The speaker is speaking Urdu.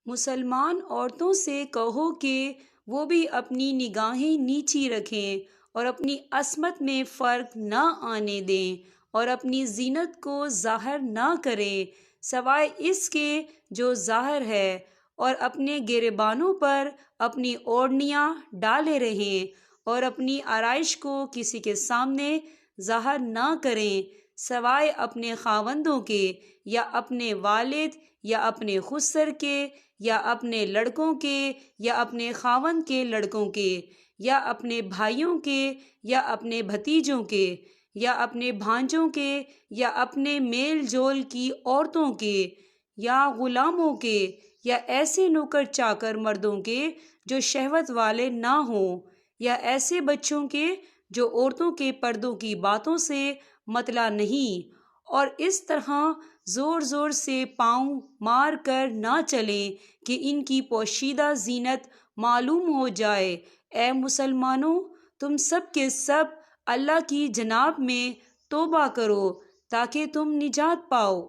مسلمان عورتوں سے کہو کہ وہ بھی اپنی نگاہیں نیچی رکھیں اور اپنی عصمت میں فرق نہ آنے دیں اور اپنی زینت کو ظاہر نہ کریں سوائے اس کے جو ظاہر ہے، اور اپنے گریبانوں پر اپنی اوڑھنیاں ڈالے رہیں اور اپنی آرائش کو کسی کے سامنے ظاہر نہ کریں سوائے اپنے خاوندوں کے یا اپنے والد یا اپنے خسر کے یا اپنے لڑکوں کے یا اپنے خاوند کے لڑکوں کے یا اپنے بھائیوں کے یا اپنے بھتیجوں کے یا اپنے بھانجوں کے یا اپنے میل جول کی عورتوں کے یا غلاموں کے یا ایسے نوکر چاکر مردوں کے جو شہوت والے نہ ہوں یا ایسے بچوں کے جو عورتوں کے پردوں کی باتوں سے مطلع نہیں، اور اس طرح زور زور سے پاؤں مار کر نہ چلیں کہ ان کی پوشیدہ زینت معلوم ہو جائے۔ اے مسلمانوں، تم سب کے سب اللہ کی جناب میں توبہ کرو تاکہ تم نجات پاؤ۔